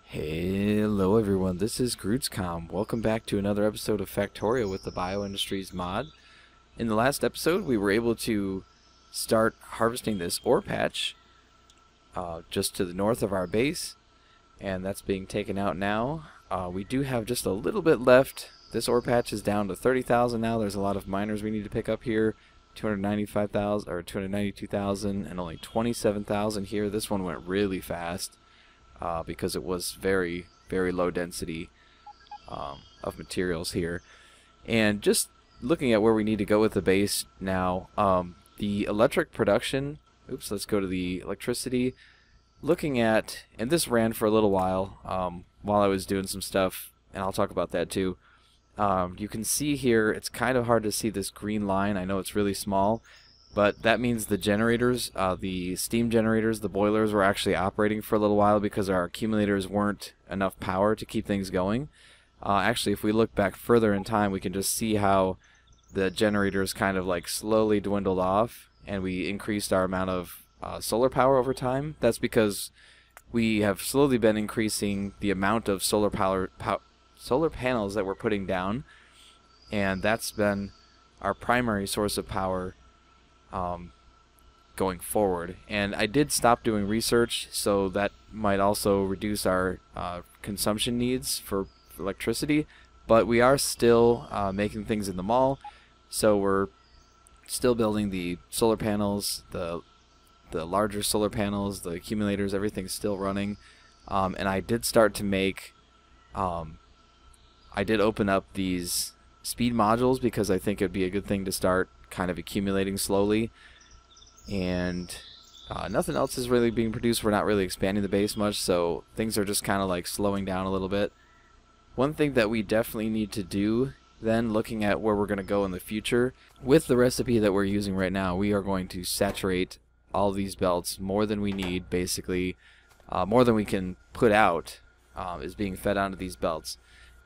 Hello everyone, this is GrootsCom. Welcome back to another episode of Factorio with the BioIndustries mod. In the last episode, we were able to start harvesting this ore patch just to the north of our base, and that's being taken out now. We do have just a little bit left. This ore patch is down to 30,000 now. There's a lot of miners we need to pick up here. 295,000 or 292,000 and only 27,000 here. This one went really fast. Because it was very low density of materials here. And just looking at where we need to go with the base now, the electric production, let's go to the electricity. Looking at, and this ran for a little while I was doing some stuff, and I'll talk about that too. You can see here, it's kind of hard to see this green line. I know it's really small, but that means the generators, the steam generators, the boilers were actually operating for a little while because our accumulators weren't enough power to keep things going. Actually, if we look back further in time, we can just see how the generators kind of like slowly dwindled off, and we increased our amount of solar power over time. That's because we have slowly been increasing the amount of solar panels that we're putting down, and that's been our primary source of power going forward. And I did stop doing research, so that might also reduce our consumption needs for electricity, but we are still making things in the mall, so we're still building the solar panels, the larger solar panels, the accumulators, everything's still running. And I did start to make I did open up these speed modules because I think it'd be a good thing to start kind of accumulating slowly. And nothing else is really being produced. We're not really expanding the base much, so things are just kind of like slowing down a little bit. One thing that we definitely need to do then, looking at where we're going to go in the future, with the recipe that we're using right now, we are going to saturate all these belts more than we need, basically. More than we can put out is being fed onto these belts.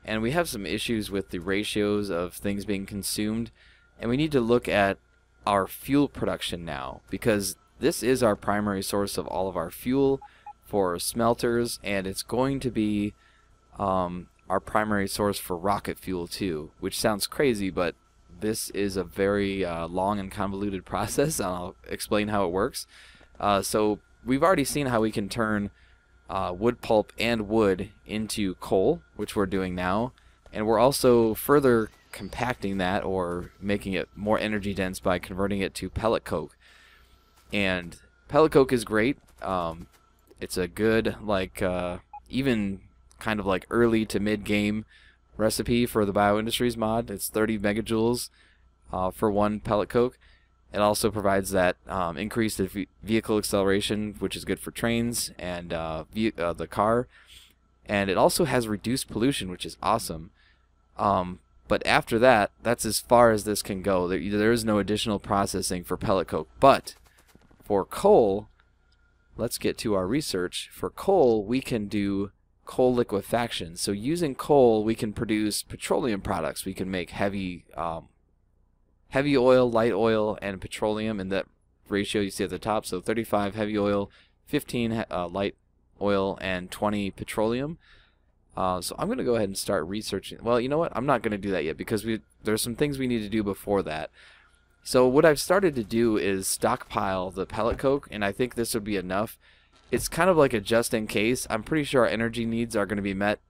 And we have some issues with the ratios of things being consumed, and we need to look at our fuel production now, because this is our primary source of all of our fuel for smelters, and it's going to be our primary source for rocket fuel too, which sounds crazy, but this is a very long and convoluted process, and I'll explain how it works. So we've already seen how we can turn wood pulp and wood into coal, which we're doing now, and we're also further compacting that, or making it more energy dense, by converting it to pellet coke. And pellet coke is great. It's a good, like, even kind of like early to mid game recipe for the BioIndustries mod. It's 30 megajoules for one pellet coke. It also provides that increased vehicle acceleration, which is good for trains and the car. And it also has reduced pollution, which is awesome. But after that, that's as far as this can go. There is no additional processing for pellet coke. But for coal, let's get to our research. For coal, we can do coal liquefaction. So using coal, we can produce petroleum products. We can make heavy oil, light oil, and petroleum in that ratio you see at the top. So 35 heavy oil, 15 light oil, and 20 petroleum. So I'm going to go ahead and start researching. Well, you know what? I'm not going to do that yet, because there's some things we need to do before that. So what I've started to do is stockpile the pellet coke, and I think this would be enough. It's kind of like a just in case. I'm pretty sure our energy needs are going to be met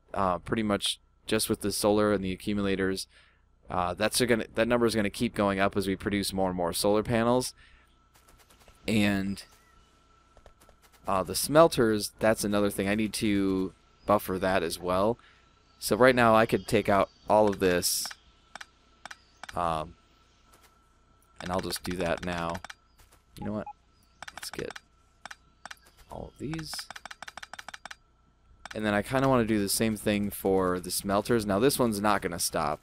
pretty much just with the solar and the accumulators. That number is going to keep going up as we produce more and more solar panels. And the smelters, that's another thing. I need to buffer that as well. So right now I could take out all of this, and I'll just do that now. You know what? Let's get all of these. And then I kind of want to do the same thing for the smelters. Now this one's not going to stop.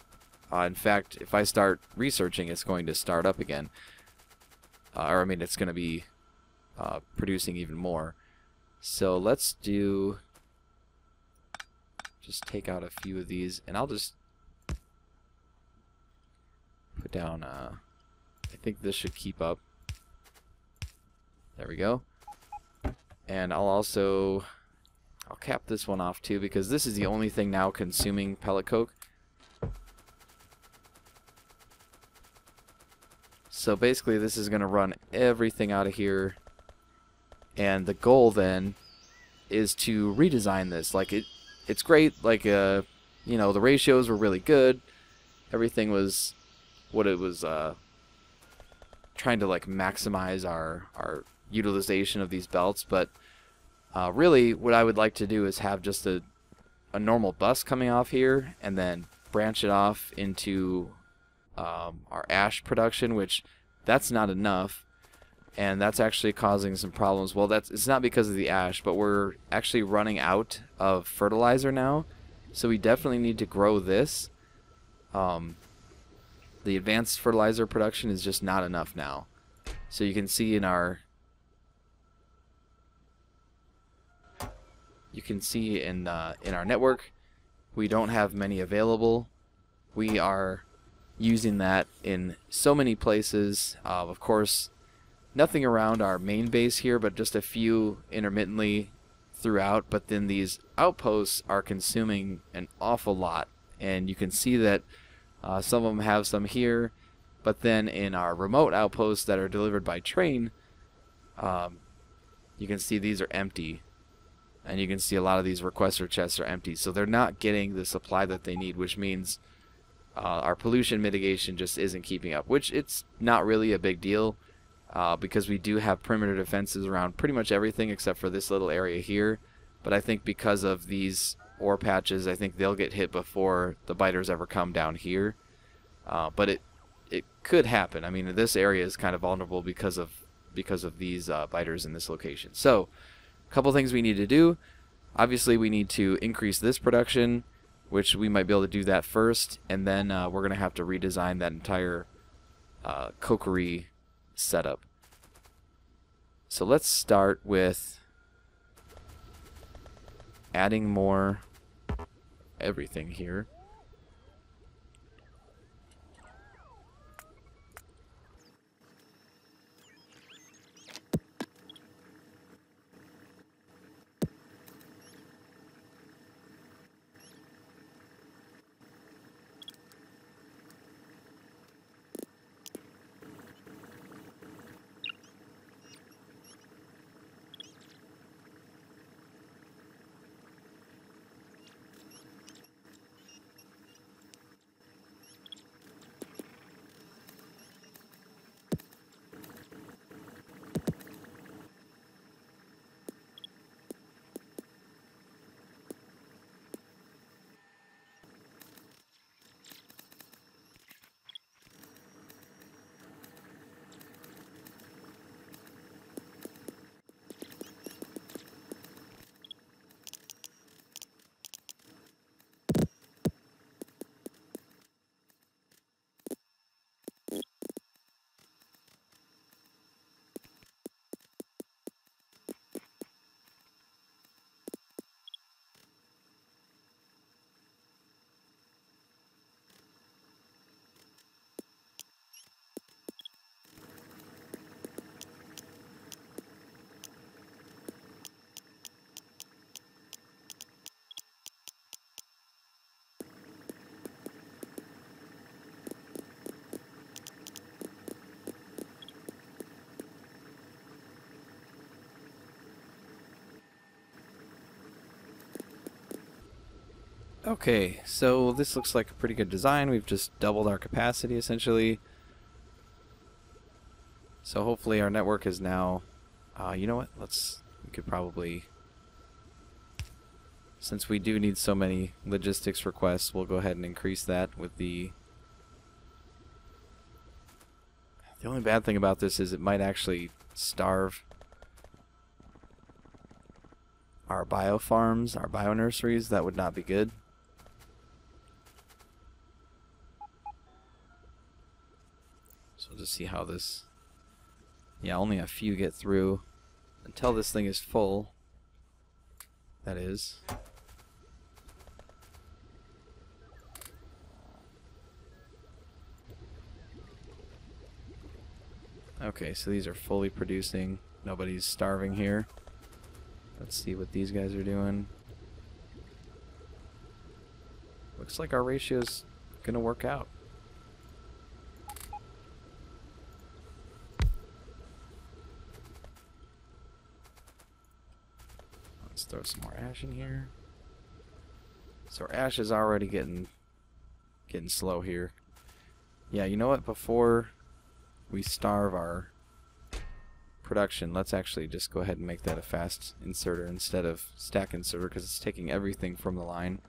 In fact, if I start researching, it's going to start up again. Or I mean, it's going to be producing even more. So let's just take out a few of these, and I'll just put down, I think this should keep up. There we go. And I'll also I'll cap this one off too, because this is the only thing now consuming pellet coke. So basically this is going to run everything out of here, and the goal then is to redesign this. Like it's great, like you know, the ratios were really good, everything was what it was, trying to like maximize our utilization of these belts, but really what I would like to do is have just a normal bus coming off here and then branch it off into our ash production, which that's not enough, and that's actually causing some problems. Well, it's not because of the ash, but we're actually running out of fertilizer now, so we definitely need to grow this. The advanced fertilizer production is just not enough now. So you can see in our network we don't have many available. We are using that in so many places. Of course, nothing around our main base here, but just a few intermittently throughout. But then these outposts are consuming an awful lot, and you can see that some of them have some here, but then in our remote outposts that are delivered by train, you can see these are empty, and you can see a lot of these requester chests are empty, so they're not getting the supply that they need, which means our pollution mitigation just isn't keeping up, which it's not really a big deal, because we do have perimeter defenses around pretty much everything except for this little area here. But I think because of these ore patches, I think they'll get hit before the biters ever come down here. But it could happen. I mean, this area is kind of vulnerable because of these biters in this location. So a couple things we need to do. Obviously we need to increase this production, which we might be able to do that first, and then we're going to have to redesign that entire Cokery setup. So let's start with adding more everything here. Okay, so this looks like a pretty good design. We've just doubled our capacity essentially. So hopefully our network is now, you know what, we could probably, since we do need so many logistics requests, we'll go ahead and increase that with the only bad thing about this is it might actually starve our bio farms, our bio nurseries. That would not be good. So we'll just see how this, yeah, only a few get through until this thing is full, that is. Okay, so these are fully producing. Nobody's starving here. Let's see what these guys are doing. looks like our ratio's gonna work out. Let's throw some more ash in here. So our ash is already getting slow here. Yeah, you know what? Before we starve our production, let's actually just go ahead and make that a fast inserter instead of stack inserter, because it's taking everything from the line.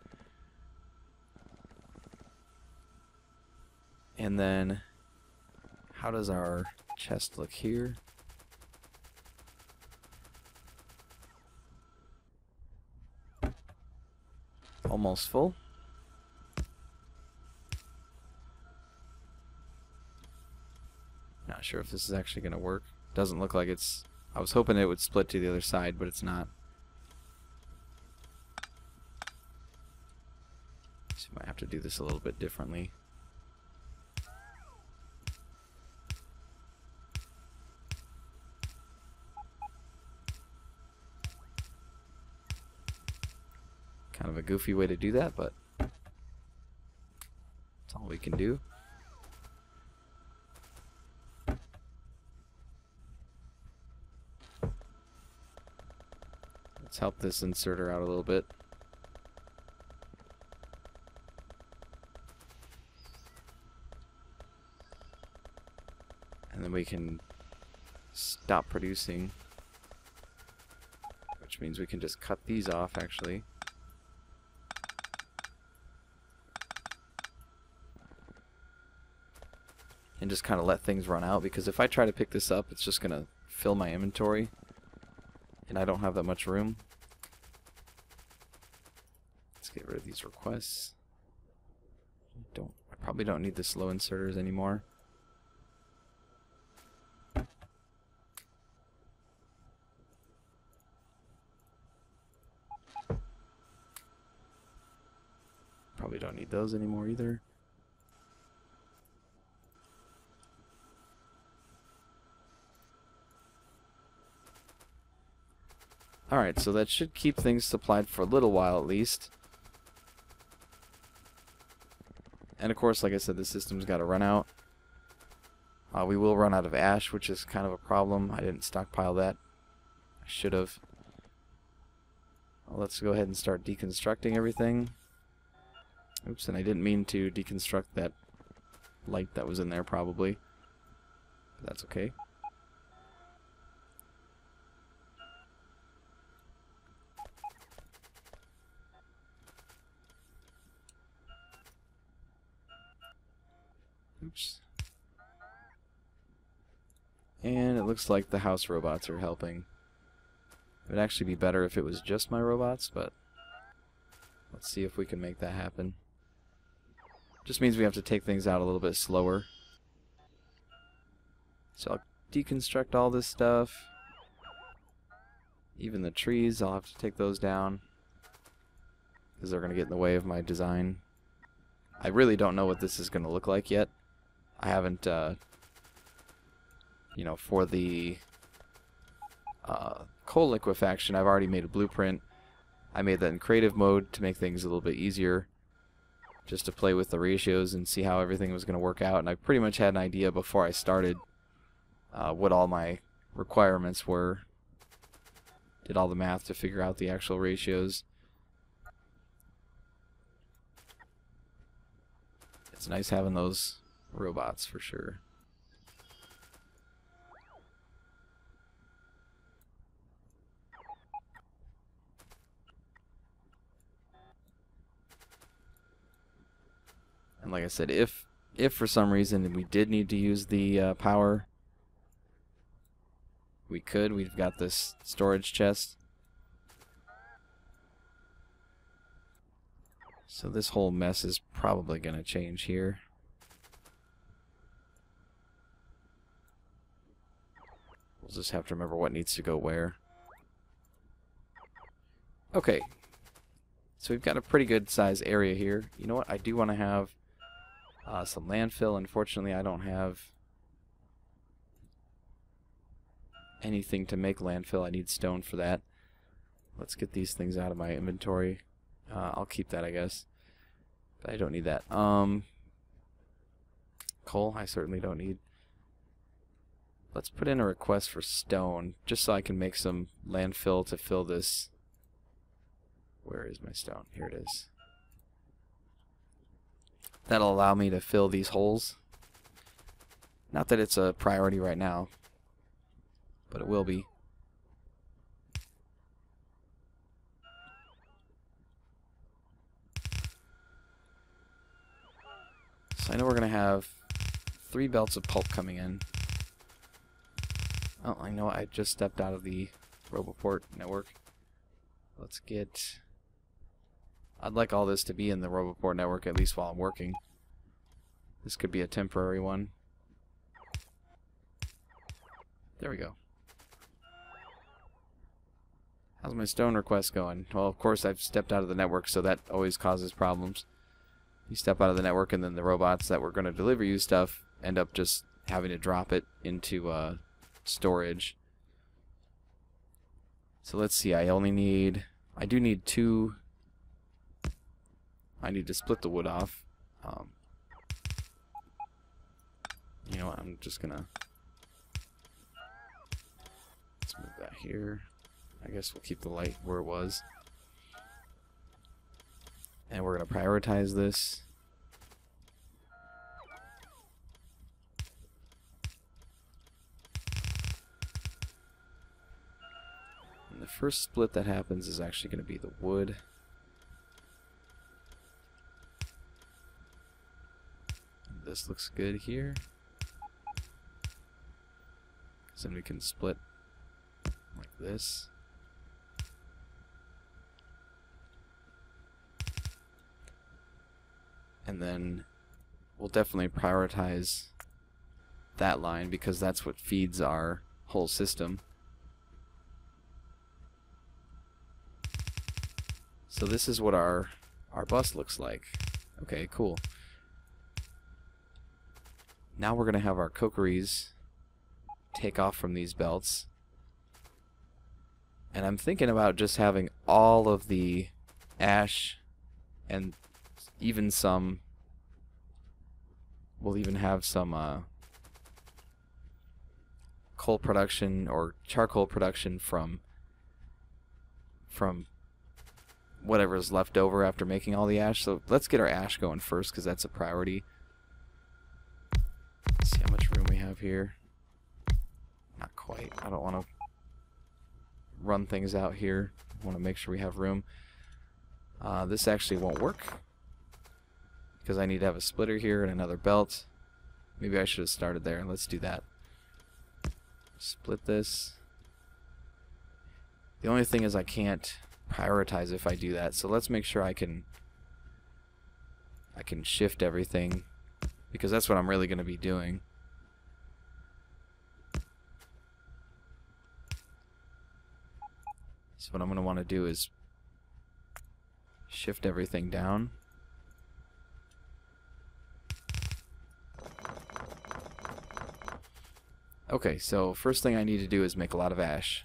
And then, how does our chest look here? Almost full. Not sure if this is actually going to work. Doesn't look like it's... I was hoping it would split to the other side, but it's not. So I might have to do this a little bit differently. Kind of a goofy way to do that, but that's all we can do. Let's help this inserter out a little bit. And then we can stop producing, which means we can just cut these off actually. And just kind of let things run out, because if I try to pick this up, it's just going to fill my inventory, and I don't have that much room. Let's get rid of these requests. I probably don't need the slow inserters anymore. Probably don't need those anymore either. Alright, so that should keep things supplied for a little while at least. And of course, like I said, the system's got to run out. We will run out of ash, which is kind of a problem. I didn't stockpile that. I should have. Well, let's go ahead and start deconstructing everything. Oops, and I didn't mean to deconstruct that light that was in there probably. But that's okay. Oops. And it looks like the house robots are helping. It would actually be better if it was just my robots, but let's see if we can make that happen. Just means we have to take things out a little bit slower. So I'll deconstruct all this stuff. Even the trees, I'll have to take those down, because they're going to get in the way of my design. I really don't know what this is going to look like yet. I haven't, you know, for the coal liquefaction, I've already made a blueprint. I made that in creative mode to make things a little bit easier, just to play with the ratios and see how everything was going to work out. And I pretty much had an idea before I started what all my requirements were. Did all the math to figure out the actual ratios. It's nice having those robots for sure. And like I said, if for some reason we did need to use the power, we could. We've got this storage chest. So this whole mess is probably going to change here. We'll just have to remember what needs to go where. Okay. So we've got a pretty good size area here. You know what? I do want to have some landfill. Unfortunately, I don't have anything to make landfill. I need stone for that. Let's get these things out of my inventory. I'll keep that, I guess. But I don't need that. Coal, I certainly don't need. Let's put in a request for stone, just so I can make some landfill to fill this. Where is my stone? Here it is. That'll allow me to fill these holes. Not that it's a priority right now, but it will be. So I know we're going to have 3 belts of pulp coming in. Oh, I know I just stepped out of the Roboport network. Let's get... I'd like all this to be in the Roboport network, at least while I'm working. This could be a temporary one. There we go. How's my stone request going? Well, of course I've stepped out of the network, so that always causes problems. You step out of the network and then the robots that were going to deliver you stuff end up just having to drop it into storage. So let's see, I do need 2. I need to split the wood off. You know what, I'm just gonna... Let's move that here. I guess we'll keep the light where it was. And we're gonna prioritize this. And the first split that happens is actually gonna be the wood. This looks good here. So then we can split like this. And then we'll definitely prioritize that line because that's what feeds our whole system. So this is what our bus looks like. Okay, cool. Now we're going to have our cokeries take off from these belts. And I'm thinking about just having all of the ash and even some... We'll even have some coal production or charcoal production from whatever is left over after making all the ash. So let's get our ash going first because that's a priority. Let's see how much room we have here. Not quite. I don't want to run things out here. I want to make sure we have room. This actually won't work because I need to have a splitter here and another belt. Maybe I should have started there. Let's do that. Split this. The only thing is I can't prioritize if I do that. So let's make sure I can shift everything because that's what I'm really going to be doing. So what I'm going to want to do is shift everything down. Okay, so first thing I need to do is make a lot of ash.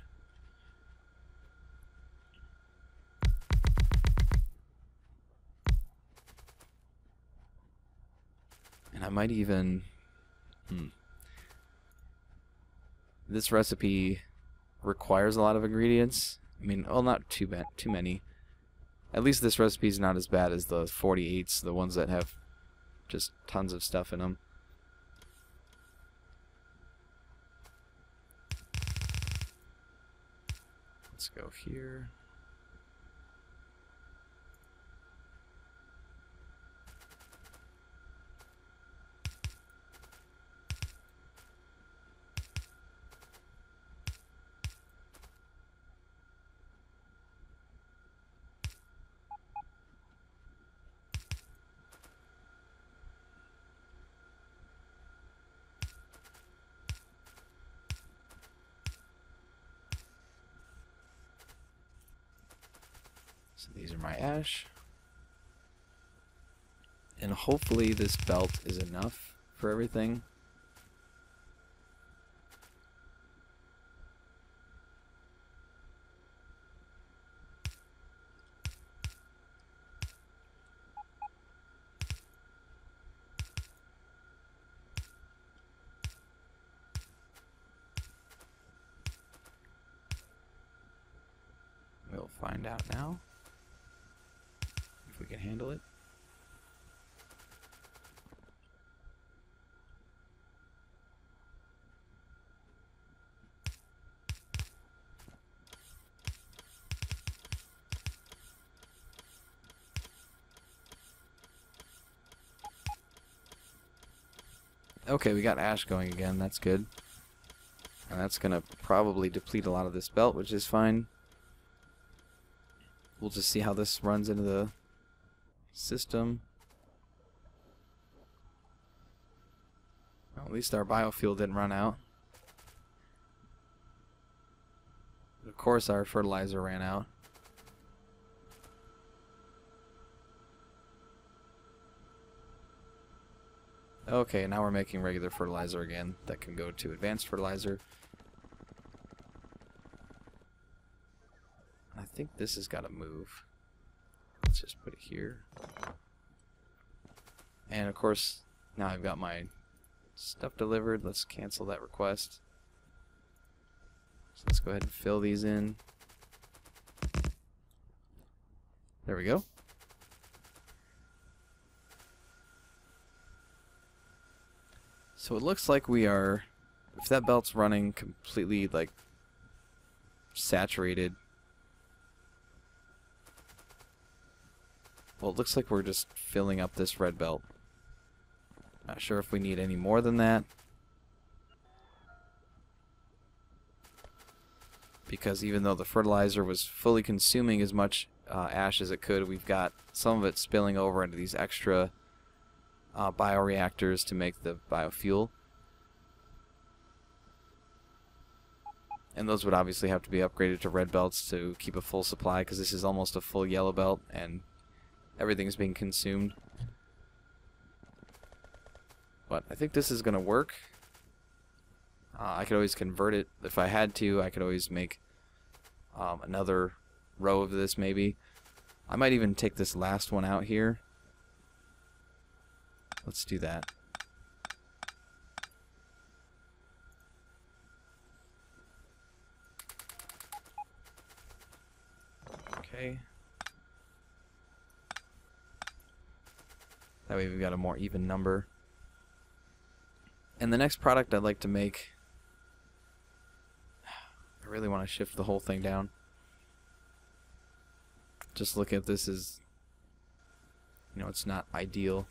And I might even... This recipe requires a lot of ingredients. I mean, well, not too many. At least this recipe is not as bad as the 48s, the ones that have just tons of stuff in them. Let's go here. So these are my ash. And hopefully this belt is enough for everything. We'll find out now if we can handle it. Okay, we got ash going again. That's good. And that's going to probably deplete a lot of this belt, which is fine. We'll just see how this runs into the system. Well, at least our biofuel didn't run out. Of course, our fertilizer ran out. Okay, now we're making regular fertilizer again that can go to advanced fertilizer. I think this has got to move. Let's just put it here. And of course, now I've got my stuff delivered. Let's cancel that request. So let's go ahead and fill these in. There we go. So it looks like we are, if that belt's running completely like saturated, well, it looks like we're just filling up this red belt. Not sure if we need any more than that, because even though the fertilizer was fully consuming as much ash as it could, we've got some of it spilling over into these extra bioreactors to make the biofuel. And those would obviously have to be upgraded to red belts to keep a full supply, because this is almost a full yellow belt and everything's being consumed. But I think this is going to work. I could always convert it if I had to. I could always make another row of this maybe. I might even take this last one out here. Let's do that. Okay. That way we've got a more even number. And the next product I'd like to make, I really want to shift the whole thing down. Just look at this as, you know, it's not ideal.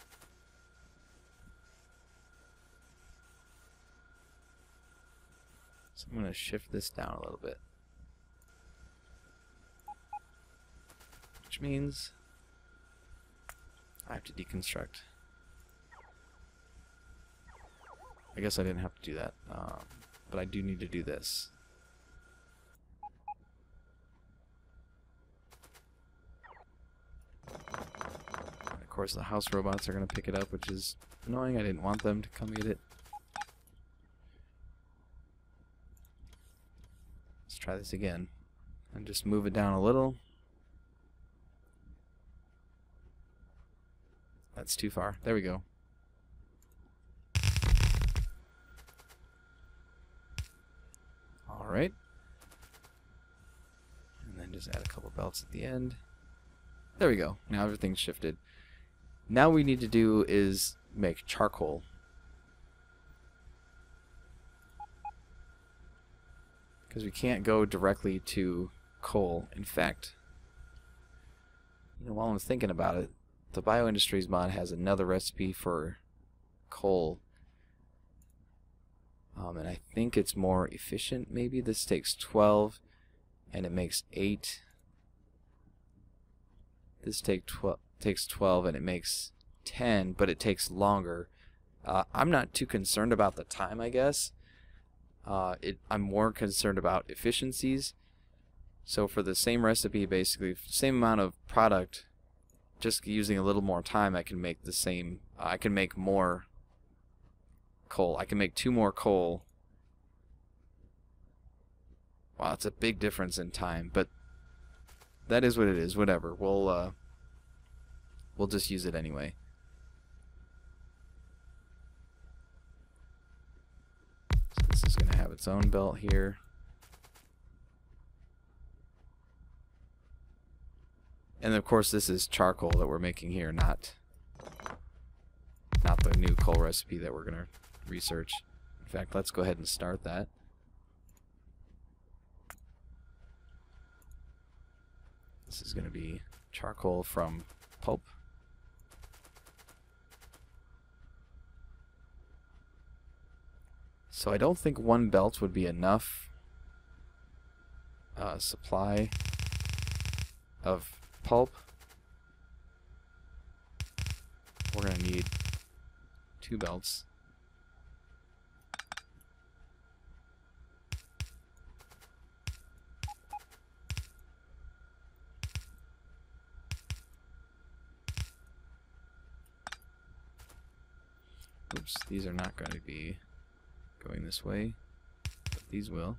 So I'm going to shift this down a little bit. Which means I have to deconstruct. I guess I didn't have to do that, but I do need to do this. And of course the house robots are going to pick it up, which is annoying. I didn't want them to come get it. Let's try this again and just move it down a little. That's too far. There we go. Alright. And then just add a couple belts at the end. There we go. Now everything's shifted. Now what we need to do is make charcoal. Because we can't go directly to coal. In fact, you know, while I'm thinking about it, the BioIndustries mod has another recipe for coal. And I think it's more efficient, maybe. This takes 12 and it makes 8. This takes 12 and it makes 10, but it takes longer. I'm not too concerned about the time, I guess. I'm more concerned about efficiencies. So for the same recipe, basically, same amount of product, just using a little more time, I can make the same. I can make more coal. I can make 2 more coal. Wow, it's a big difference in time, but that is what it is. Whatever. We'll just use it anyway. So this is going to have its own belt here. And of course this is charcoal that we're making here, not the new coal recipe that we're going to research. In fact, let's go ahead and start that. This is going to be charcoal from pulp. So I don't think one belt would be enough supply of pulp. We're going to need 2 belts. Oops, these are not going to be going this way, but these will.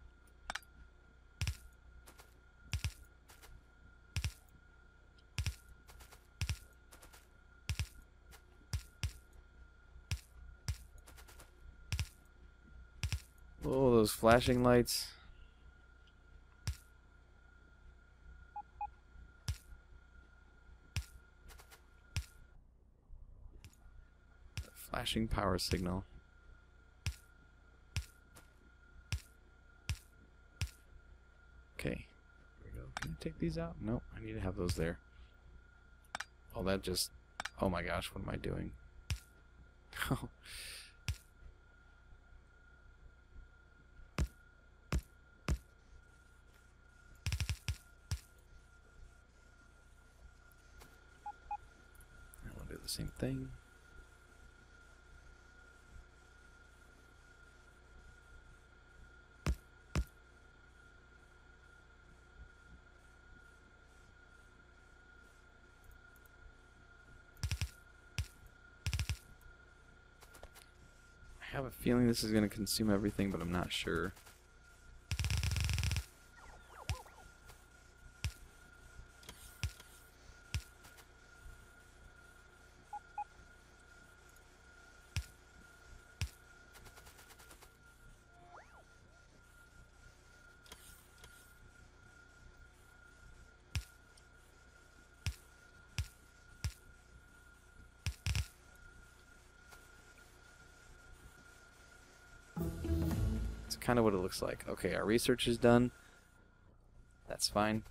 Oh, those flashing lights. Flashing power signal. Okay. Here we go. Can I take these out? Nope, I need to have those there. Oh, that just... Oh my gosh, what am I doing? I'll do the same thing. I have a feeling this is going to consume everything, but I'm not sure. Kind of what it looks like. Okay, our research is done. That's fine.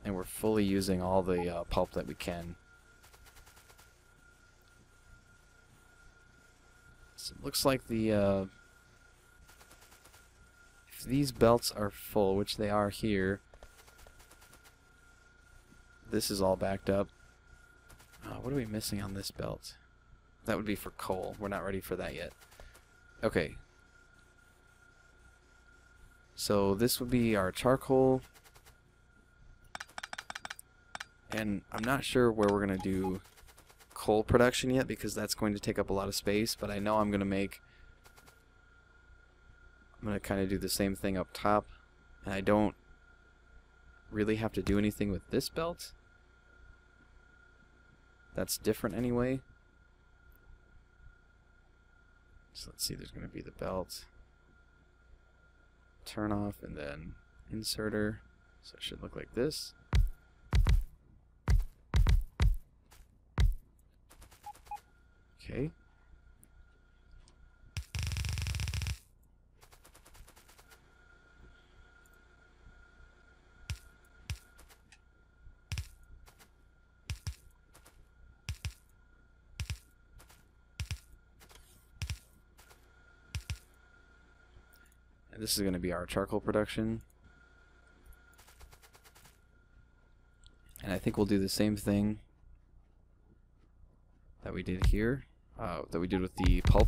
And we're fully using all the pulp that we can. So it looks like the if these belts are full, which they are here, this is all backed up. What are we missing on this belt? That would be for coal. We're not ready for that yet. Okay, so this would be our charcoal, and I'm not sure where we're going to do coal production yet because that's going to take up a lot of space, but I know I'm going to kind of do the same thing up top, and I don't really have to do anything with this belt. That's different anyway. So let's see, there's going to be the belt, turn off, and then inserter. So it should look like this. Okay. And this is going to be our charcoal production. And I think we'll do the same thing that we did here, that we did with the pulp.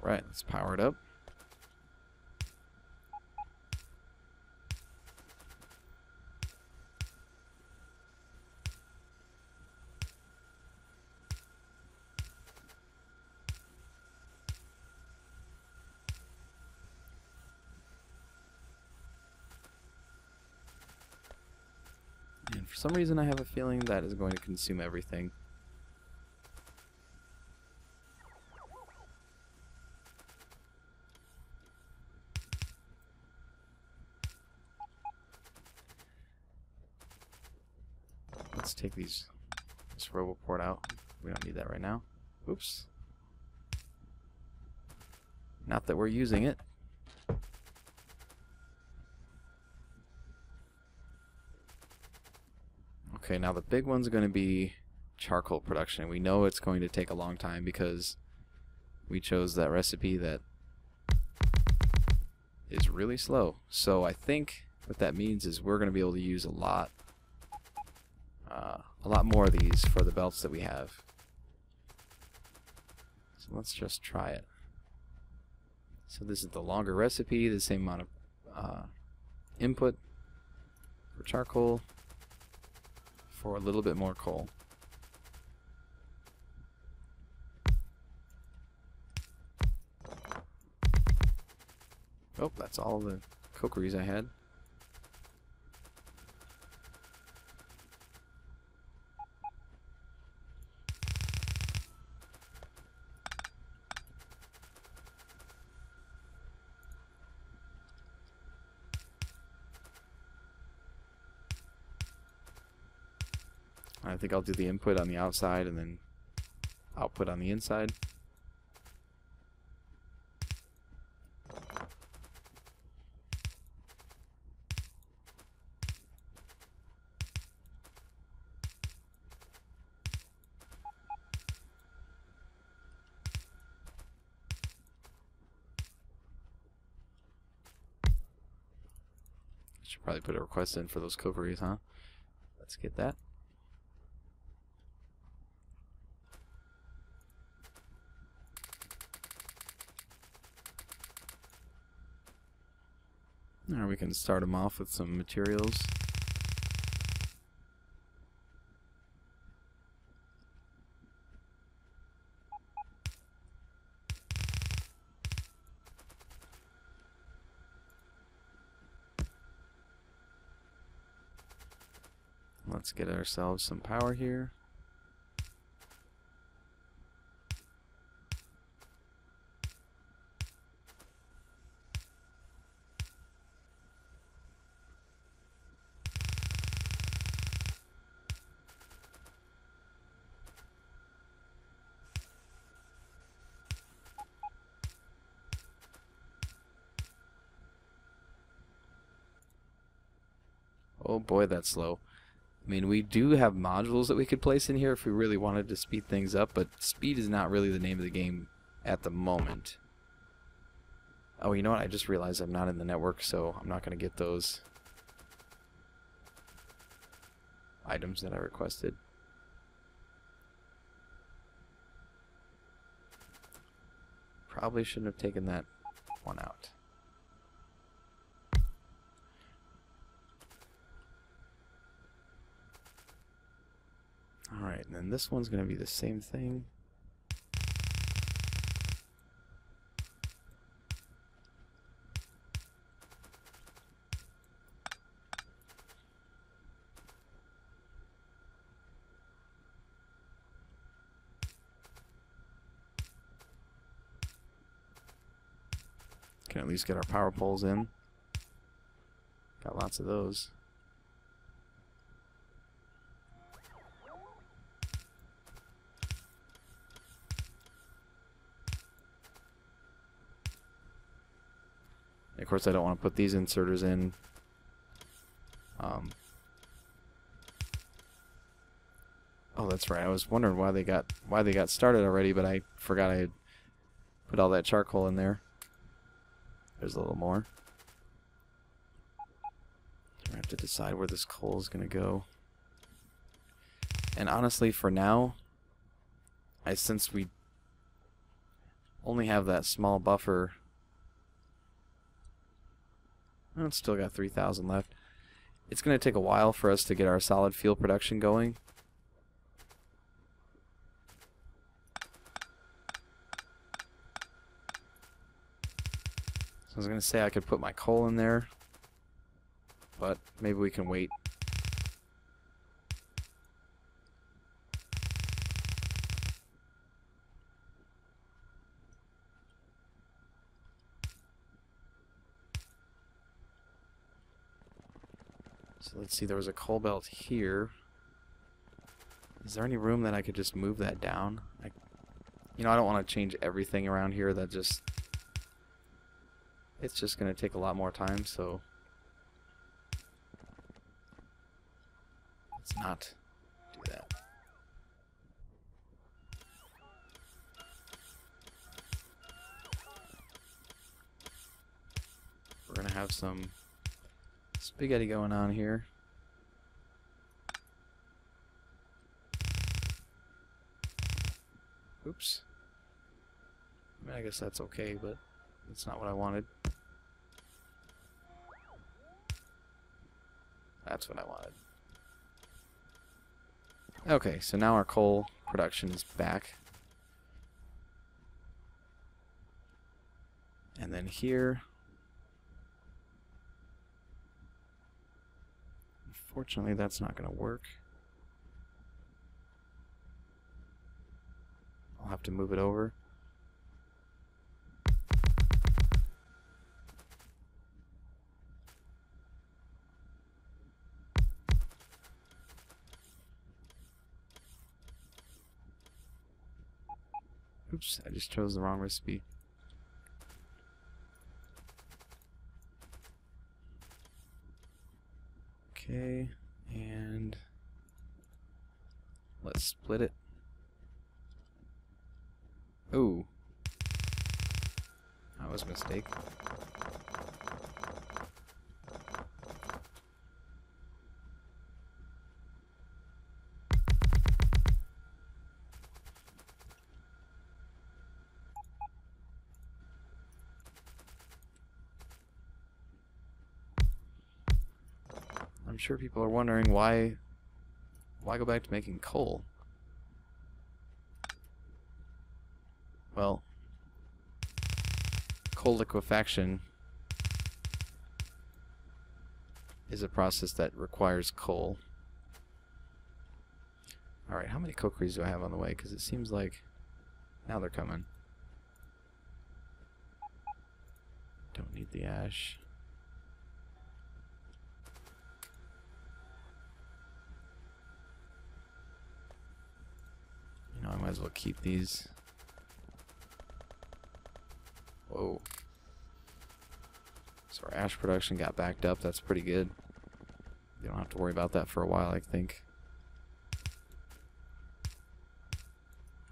Right, let's power it up. for some reason I have a feeling that is going to consume everything. Let's take this RoboPort out. We don't need that right now. Oops. Not that we're using it. Okay, now the big one's going to be charcoal production. We know it's going to take a long time because we chose that recipe that is really slow. So I think what that means is we're going to be able to use a lot more of these for the belts that we have. So let's just try it. So this is the longer recipe, the same amount of input for charcoal for a little bit more coal. Oh, that's all the cokeries I had. I think I'll do the input on the outside and then output on the inside. Should probably put a request in for those cokeries, huh? Let's get that. Now we can start them off with some materials. Let's get ourselves some power here. Oh boy, that's slow. I mean, we do have modules that we could place in here if we really wanted to speed things up, but speed is not really the name of the game at the moment. Oh, you know what? I just realized I'm not in the network, so I'm not going to get those items that I requested. Probably shouldn't have taken that one out. Alright, and then this one's going to be the same thing. Can at least get our power poles in. Got lots of those. Of course, I don't want to put these inserters in. Oh, that's right. I was wondering why they got started already, but I forgot I had put all that charcoal in there. There's a little more. I have to decide where this coal is going to go. And honestly, for now, since we only have that small buffer. Well, it's still got 3,000 left. It's going to take a while for us to get our solid fuel production going. So I was going to say I could put my coal in there, but maybe we can wait So let's see, there was a coal belt here. Is there any room that I could just move that down? You know, I don't want to change everything around here. It's just going to take a lot more time, so let's not do that. We're going to have some spaghetti going on here. Oops. I mean, I guess that's okay, but that's not what I wanted. That's what I wanted. Okay, so now our coal production is back. And then here, unfortunately that's not going to work. I'll have to move it over. Oops, I just chose the wrong recipe. Okay, and let's split it. Ooh. That was a mistake. I'm sure people are wondering why go back to making coal? Well, coal liquefaction is a process that requires coal. Alright, how many Cokerys do I have on the way? Because it seems like now they're coming. Don't need the ash. You know, I might as well keep these. Whoa. So our ash production got backed up. That's pretty good. You don't have to worry about that for a while, I think.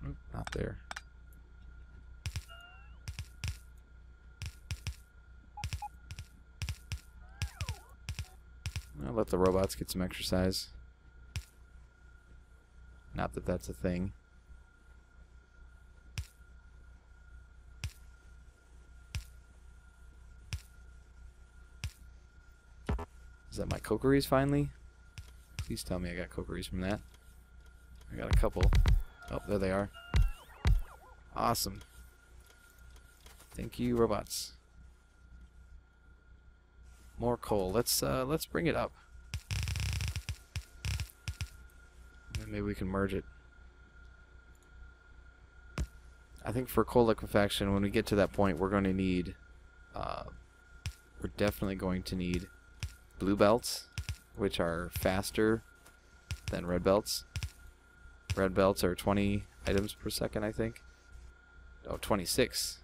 Oop, not there. I'll let the robots get some exercise. Not that that's a thing. Is that my Cokerys finally? Please tell me I got Cokerys from that. I got a couple. Oh, there they are. Awesome. Thank you, robots. More coal. Let's bring it up. And maybe we can merge it. I think for coal liquefaction, when we get to that point, we're going to need, we're definitely going to need blue belts, which are faster than red belts. Red belts are 20 items per second, I think. Oh, 26.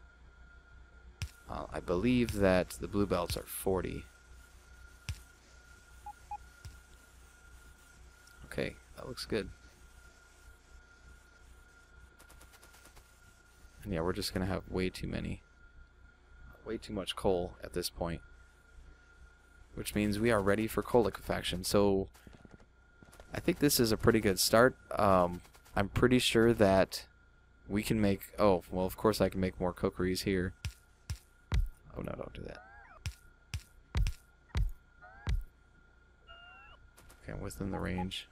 I believe that the blue belts are 40. Okay, that looks good. And yeah, we're just going to have way too much coal at this point. Which means we are ready for coal liquefaction. So I think this is a pretty good start. I'm pretty sure that we can make... Oh, well, of course I can make more Cokerys here. Oh, no, don't do that. Okay, I'm within the range.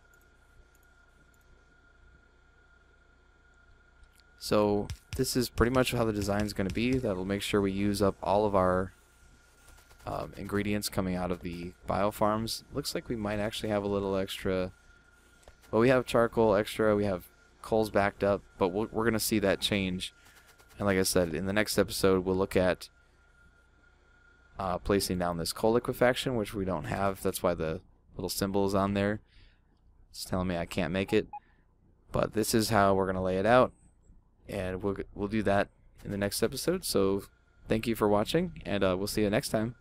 So this is pretty much how the design is going to be. That'll make sure we use up all of our ingredients coming out of the biofarms. Looks like we might actually have a little extra. Well, we have charcoal extra, we have coals backed up, but we're going to see that change. And like I said, in the next episode, we'll look at placing down this coal liquefaction, which we don't have. That's why the little symbols on there. It's telling me I can't make it. But this is how we're going to lay it out. And we'll do that in the next episode. So thank you for watching, and we'll see you next time.